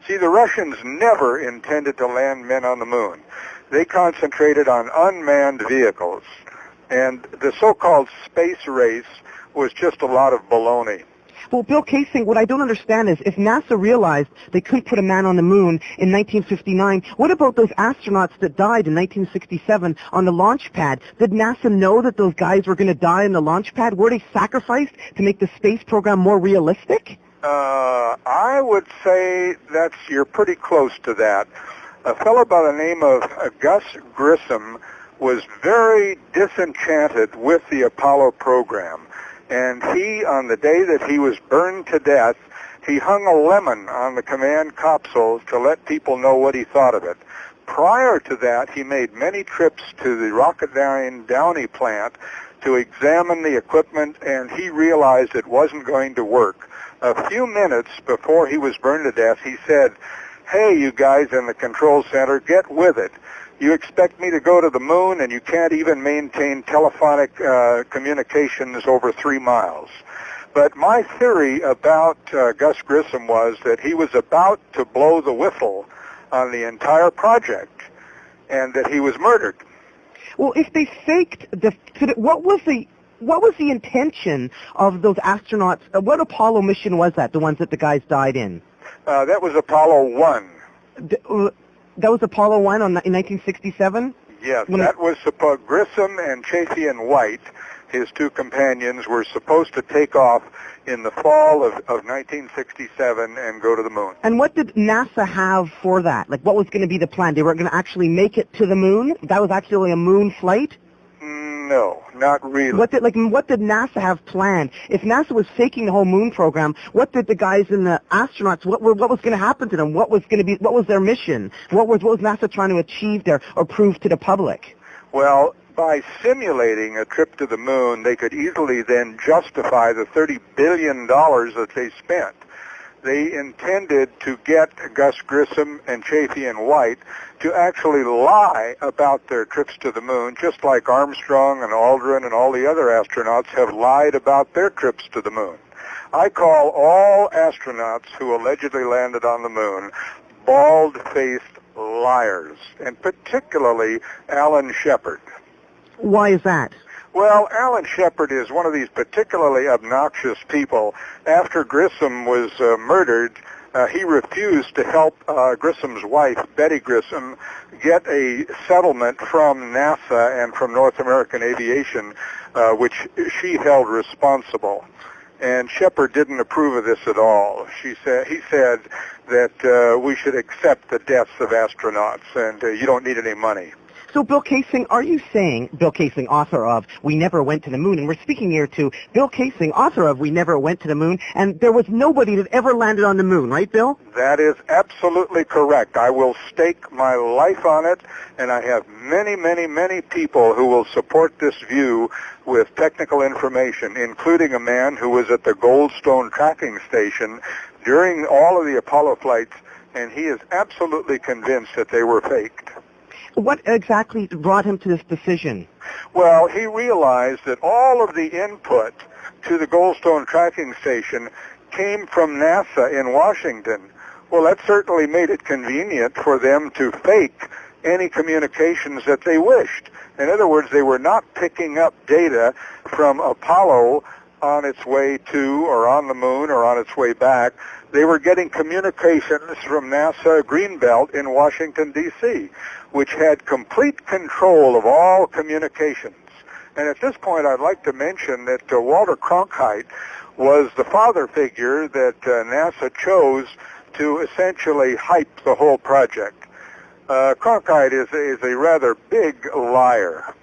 See, the Russians never intended to land men on the moon. They concentrated on unmanned vehicles. And the so-called space race was just a lot of baloney. Well, Bill Kaysing, what I don't understand is if NASA realized they couldn't put a man on the moon in 1959, what about those astronauts that died in 1967 on the launch pad? Did NASA know that those guys were going to die on the launch pad? Were they sacrificed to make the space program more realistic? I would say you're pretty close to that. A fellow by the name of Gus Grissom was very disenchanted with the Apollo program. And he, on the day that he was burned to death, he hung a lemon on the command capsule to let people know what he thought of it. Prior to that, he made many trips to the Rocketdyne Downey plant to examine the equipment, and he realized it wasn't going to work. A few minutes before he was burned to death, he said, "Hey, you guys in the control center, get with it. You expect me to go to the moon, and you can't even maintain telephonic communications over 3 miles." But my theory about Gus Grissom was that he was about to blow the whistle on the entire project, and that he was murdered. Well, if they faked what was the intention of those astronauts? What Apollo mission was that? The ones that the guys died in? That was Apollo 1. That was Apollo 1 in 1967? Yes, that was Grissom and Chafee White, his two companions, were supposed to take off in the fall of 1967 and go to the moon. And what did NASA have for that? Like, what was going to be the plan? They were going to actually make it to the moon? That was actually a moon flight? No, not really. What did NASA have planned? If NASA was faking the whole moon program, what did the guys and the astronauts, what was going to happen to them? What was their mission? What was NASA trying to achieve there or prove to the public? Well, by simulating a trip to the moon, they could easily then justify the $30 billion that they spent. They intended to get Gus Grissom and Chafee White to actually lie about their trips to the moon, just like Armstrong and Aldrin and all the other astronauts have lied about their trips to the moon. I call all astronauts who allegedly landed on the moon bald-faced liars, and particularly Alan Shepard. Why is that? Well, Alan Shepard is one of these particularly obnoxious people. After Grissom was murdered, he refused to help Grissom's wife, Betty Grissom, get a settlement from NASA and from North American Aviation, which she held responsible. And Shepard didn't approve of this at all. He said that we should accept the deaths of astronauts, and you don't need any money. So, Bill Kaysing, are you saying, Bill Kaysing, author of We Never Went to the Moon, and we're speaking here to Bill Kaysing, author of We Never Went to the Moon, and there was nobody that ever landed on the moon, right, Bill? That is absolutely correct. I will stake my life on it, and I have many, many, many people who will support this view with technical information, including a man who was at the Goldstone tracking station during all of the Apollo flights, and he is absolutely convinced that they were faked. What exactly brought him to this decision? Well, he realized that all of the input to the Goldstone tracking station came from NASA in Washington. Well, that certainly made it convenient for them to fake any communications that they wished. In other words, they were not picking up data from Apollo on its way to or on the moon or on its way back. They were getting communications from NASA Greenbelt in Washington, D.C., which had complete control of all communications. And at this point, I'd like to mention that Walter Cronkite was the father figure that NASA chose to essentially hype the whole project. Cronkite is a rather big liar.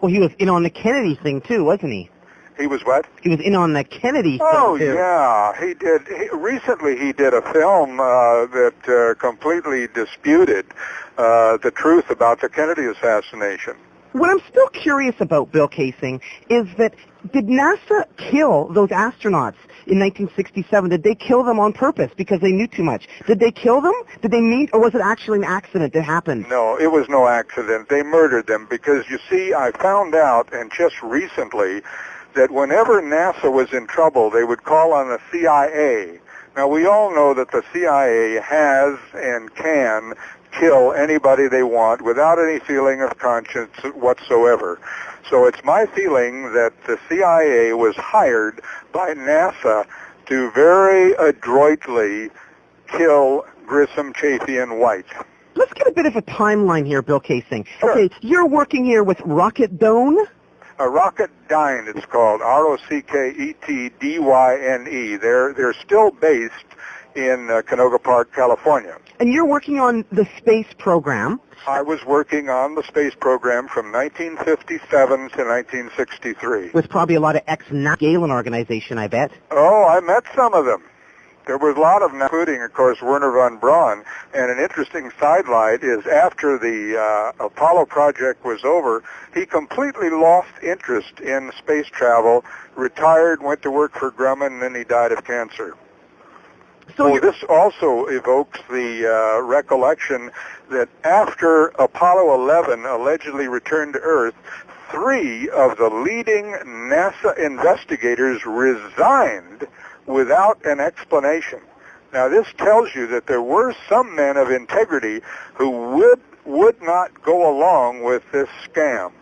Well, he was in on the Kennedy thing, too, wasn't he? He was what? He was in on the Kennedy thing, Oh, too. yeah. He did. Recently, he did a film that completely disputed the truth about the Kennedy assassination. What I'm still curious about, Bill Kaysing, is that did NASA kill those astronauts in 1967? Did they kill them on purpose because they knew too much? Did they kill them? Did they meet, or was it actually an accident that happened? No, it was no accident. They murdered them because, you see, I found out, and just recently, that whenever NASA was in trouble, they would call on the CIA Now, we all know that the CIA has and can kill anybody they want without any feeling of conscience whatsoever. So it's my feeling that the CIA was hired by NASA to very adroitly kill Grissom, Chafee, and White. Let's get a bit of a timeline here, Bill Kaysing. Sure. Okay, you're working here with Rocketdyne? Rocketdyne, it's called, Rocketdyne. They're still based in Canoga Park, California. And you're working on the space program. I was working on the space program from 1957 to 1963. With probably a lot of ex-Galen organization, I bet. Oh, I met some of them. There was a lot of them, including, of course, Wernher von Braun. And an interesting sidelight is after the Apollo project was over, he completely lost interest in space travel, retired, went to work for Grumman, and then he died of cancer. So this also evokes the recollection that after Apollo 11 allegedly returned to Earth, 3 of the leading NASA investigators resigned without an explanation. Now, this tells you that there were some men of integrity who would not go along with this scam.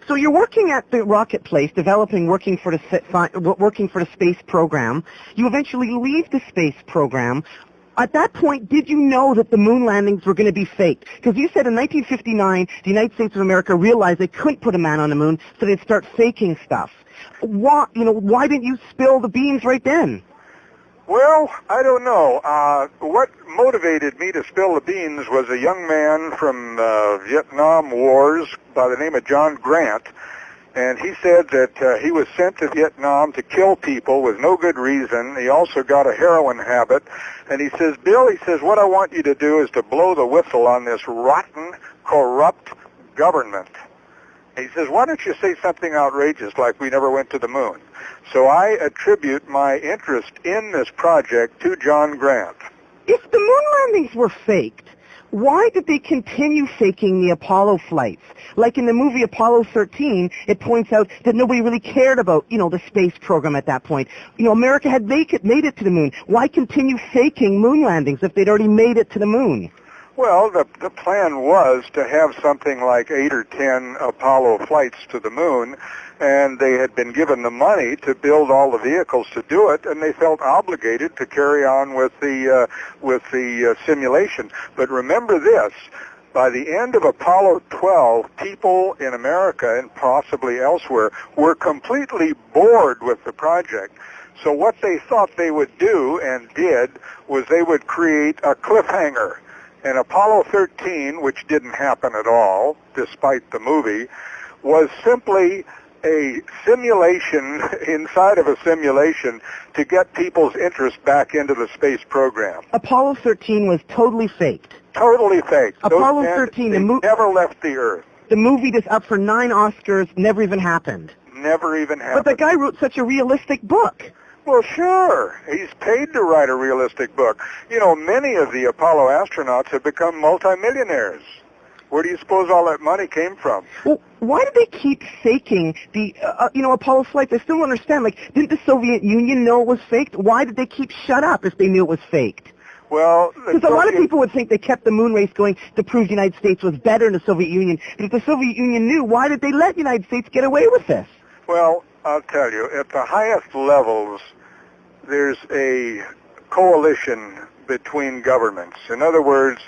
So you're working at the rocket place, working for the space program. You eventually leave the space program. At that point, did you know that the moon landings were going to be faked? Because you said in 1959, the United States of America realized they couldn't put a man on the moon, so they'd start faking stuff. Why didn't you spill the beans right then? Well, I don't know. What motivated me to spill the beans was a young man from Vietnam Wars by the name of John Grant, and he said that he was sent to Vietnam to kill people with no good reason. He also got a heroin habit, and he says, Bill, he says, what I want you to do is to blow the whistle on this rotten, corrupt government. He says, why don't you say something outrageous like we never went to the moon? So I attribute my interest in this project to John Grant. If the moon landings were faked, why did they continue faking the Apollo flights? Like in the movie Apollo 13, it points out that nobody really cared about, the space program at that point. America had made it to the moon. Why continue faking moon landings if they'd already made it to the moon? Well, the plan was to have something like 8 or 10 Apollo flights to the moon, and they had been given the money to build all the vehicles to do it, and they felt obligated to carry on with the simulation. But remember this. By the end of Apollo 12, people in America and possibly elsewhere were completely bored with the project. So what they thought they would do and did was they would create a cliffhanger. And Apollo 13, which didn't happen at all, despite the movie, was simply a simulation inside of a simulation to get people's interest back into the space program. Apollo 13 was totally faked. Totally faked. Apollo 13, they never left the Earth. The movie that's up for 9 Oscars never even happened. Never even happened. But the guy wrote such a realistic book. Well, sure. He's paid to write a realistic book. Many of the Apollo astronauts have become multimillionaires. Where do you suppose all that money came from? Well, why do they keep faking the, Apollo flights? I still don't understand. Didn't the Soviet Union know it was faked? Why did they keep shut up if they knew it was faked? Well, because a lot of people would think they kept the moon race going to prove the United States was better than the Soviet Union. But if the Soviet Union knew, why did they let the United States get away with this? Well, I'll tell you, at the highest levels, there's a coalition between governments. In other words,